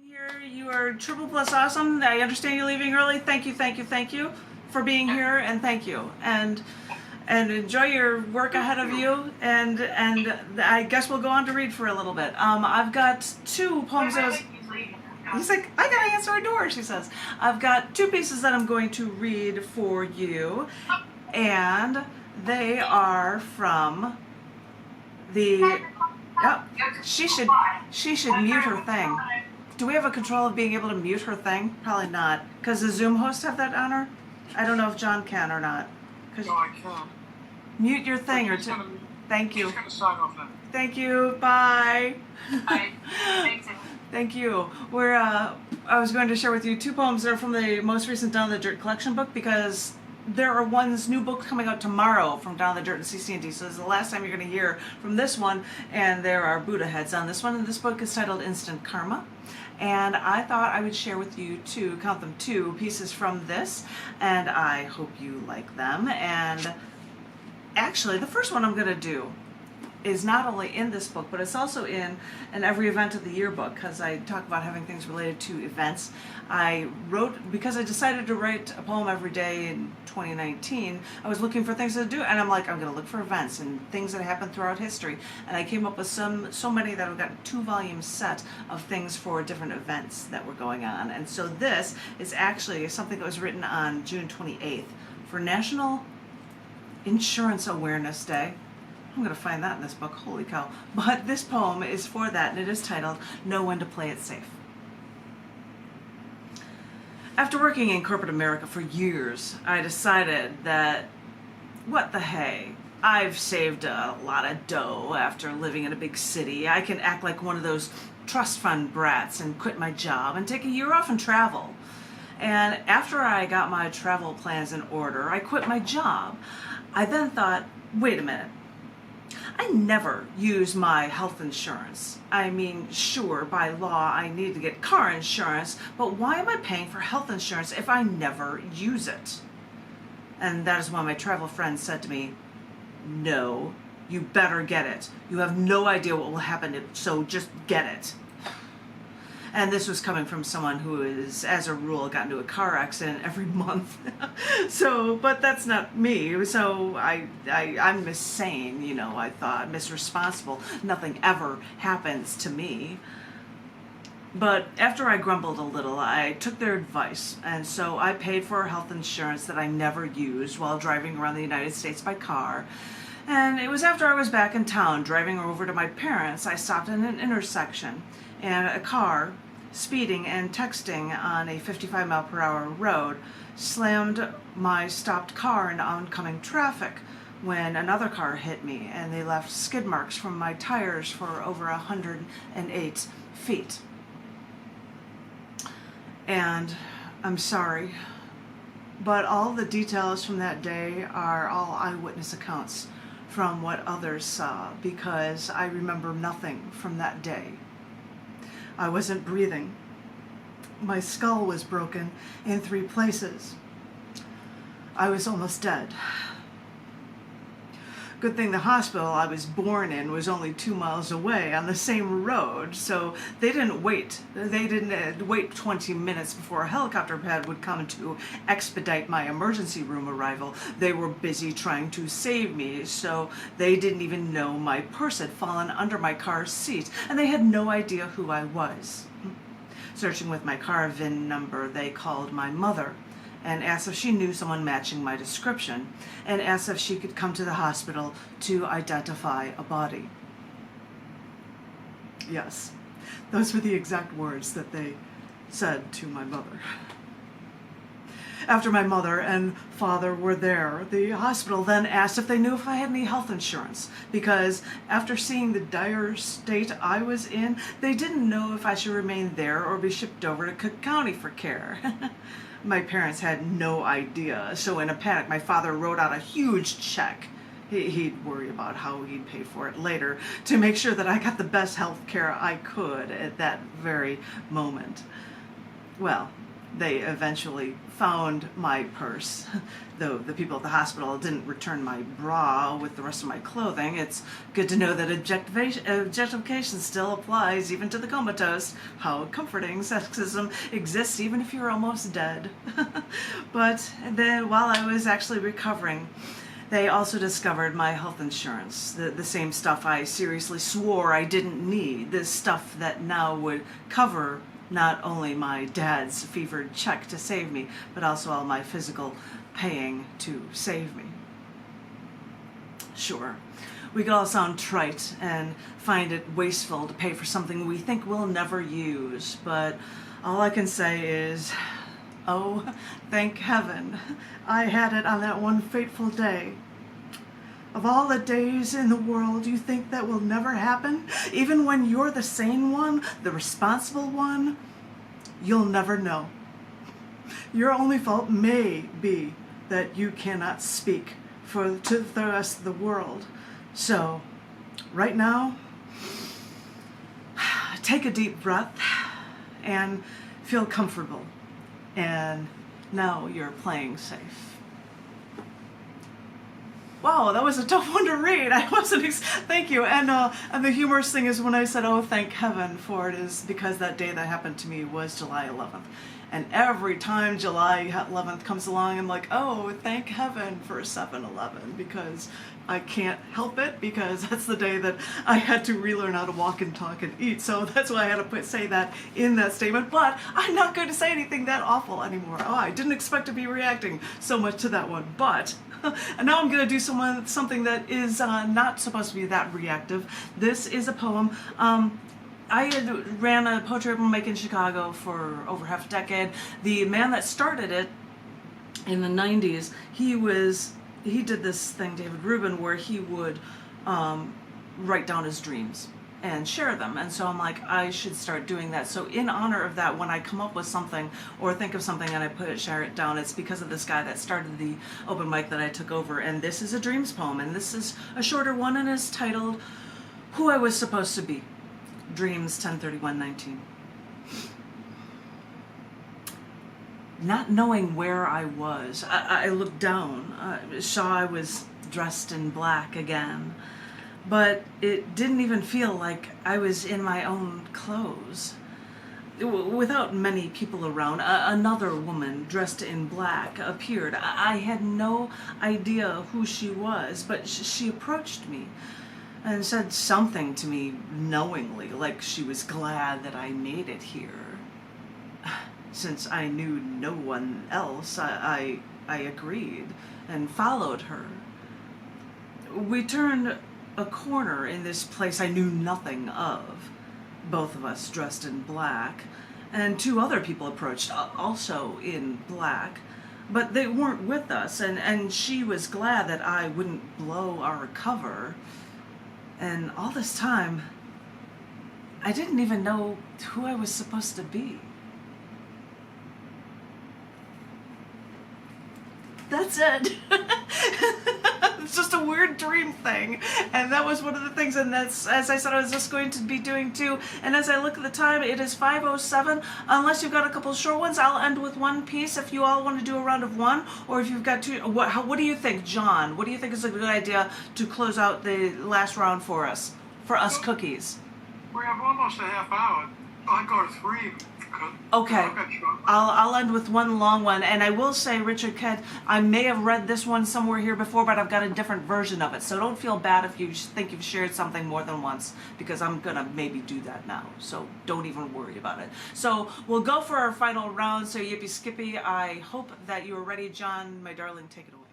Here, you are triple plus awesome. I understand you're leaving early. Thank you, thank you, thank you for being here, and thank you. And enjoy your work ahead of you. And I guess we'll go on to read for a little bit. I've got two poems. He's like, I gotta answer a door, she says. I've got two pieces that I'm going to read for you, and they are from the. Yep, she should mute her thing. Do we have a control of being able to mute her thing? Probably not. Because the Zoom hosts have that on her? I don't know if John can or not. No, I can. Mute your thing or two. Thank you. She's going to sign off then. Thank you. Bye. Bye. Thanks. Thank you. I was going to share with you two poems that are from the most recent Down the Dirt collection book, because there are new books coming out tomorrow from Down the Dirt and CC&D, so this is the last time you're going to hear from this one, and there are Buddha heads on this one, and this book is titled Instant Karma. And I thought I would share with you two pieces from this, and I hope you like them. And actually, the first one I'm going to do is not only in this book, but it's also in every event of the year book, because I talk about having things related to events. Because I decided to write a poem every day in 2019, I was looking for things to do, and I'm like, I'm going to look for events and things that happened throughout history. And I came up with so many that I've got a 2-volume set of things for different events that were going on. And so this is actually something that was written on June 28th for National Insurance Awareness Day. I'm going to find that in this book, holy cow. But this poem is for that, and it is titled, Know When to Play It Safe. After working in corporate America for years, I decided that, what the hey, I've saved a lot of dough after living in a big city. I can act like one of those trust fund brats and quit my job and take a year off and travel. And after I got my travel plans in order, I quit my job. I then thought, wait a minute. I never use my health insurance. I mean, sure, by law I need to get car insurance, but why am I paying for health insurance if I never use it? And that is when my travel friend said to me, no, you better get it. You have no idea what will happen, so just get it. And this was coming from someone who is, as a rule, got into a car accident every month. But that's not me. So I'm missane, I thought, misresponsible. Nothing ever happens to me. But after I grumbled a little, I took their advice. And so I paid for health insurance that I never used while driving around the United States by car. And it was after I was back in town, driving over to my parents', I stopped in an intersection, and a car, speeding and texting on a 55-mile-per-hour road, slammed my stopped car into oncoming traffic when another car hit me, and they left skid marks from my tires for over 108 feet. And I'm sorry, but all the details from that day are all eyewitness accounts from what others saw, because I remember nothing from that day. I wasn't breathing. My skull was broken in 3 places. I was almost dead. Good thing the hospital I was born in was only 2 miles away on the same road, so they didn't wait. They didn't wait 20 minutes before a helicopter pad would come to expedite my emergency room arrival. They were busy trying to save me, so they didn't even know my purse had fallen under my car's seat, and they had no idea who I was. Searching with my car VIN number, they called my mother and asked if she knew someone matching my description, and asked if she could come to the hospital to identify a body. Yes, those were the exact words that they said to my mother. After my mother and father were there, the hospital then asked if they knew if I had any health insurance, because after seeing the dire state I was in, they didn't know if I should remain there or be shipped over to Cook County for care. My parents had no idea, so in a panic, my father wrote out a huge check. He'd worry about how he'd pay for it later to make sure that I got the best health care I could at that very moment. Well, They eventually found my purse, though the people at the hospital didn't return my bra with the rest of my clothing. It's good to know that objectification still applies even to the comatose. How comforting. Sexism exists even if you're almost dead. But then while I was actually recovering, they also discovered my health insurance, the same stuff I seriously swore I didn't need, the stuff that now would cover not only my dad's fevered check to save me, but also all my physical paying to save me. Sure, we could all sound trite and find it wasteful to pay for something we think we'll never use, but all I can say is, oh, thank heaven, I had it on that one fateful day. Of all the days in the world you think that will never happen, even when you're the sane one, the responsible one, you'll never know. Your only fault may be that you cannot speak to the rest of the world. So, right now, take a deep breath and feel comfortable. And now you're playing safe. Wow, that was a tough one to read. I wasn't. Thank you. And the humorous thing is when I said, "Oh, thank heaven for it," is because that day that happened to me was July 11th. And every time July 11th comes along, I'm like, "Oh, thank heaven for 7/11," because I can't help it, because that's the day that I had to relearn how to walk and talk and eat. So that's why I had to say that in that statement. But I'm not going to say anything that awful anymore. Oh, I didn't expect to be reacting so much to that one, but. And now I'm going to do something that is not supposed to be that reactive. This is a poem. I ran a poetry open mic in Chicago for over half a decade. The man that started it in the 90s, he did this thing, David Rubin, where he would write down his dreams and share them. And so I'm like, I should start doing that. So in honor of that, when I come up with something or think of something and I share it down, it's because of this guy that started the open mic that I took over. And this is a dreams poem, and this is a shorter one, and is titled Who I Was Supposed to Be. Dreams 10/31/19. Not knowing where I was, I looked down, saw I was dressed in black again. But it didn't even feel like I was in my own clothes. Without many people around, another woman dressed in black appeared. I had no idea who she was, but she approached me and said something to me knowingly, like she was glad that I made it here. Since I knew no one else, I agreed and followed her. We turned a corner in this place I knew nothing of, both of us dressed in black, and two other people approached, also in black, but they weren't with us, and she was glad that I wouldn't blow our cover. And all this time, I didn't even know who I was supposed to be. That's it. It's just a weird dream thing, and that was one of the things, and that's, as I said, I was just going to be doing too. And as I look at the time, it is 5:07. Unless you've got a couple short ones, I'll end with one piece if you all want to do a round of one, or if you've got two. What do you think, John? What do you think is a good idea to close out the last round for us cookies? We have almost a half hour. I go to 3. Okay, I'll end with one long one, and I will say, Richard Ked, I may have read this one somewhere here before, but I've got a different version of it, so don't feel bad if you think you've shared something more than once, because I'm gonna maybe do that now, so don't even worry about it. So we'll go for our final round, so yippee skippy. I hope that you are ready. John, my darling, take it away.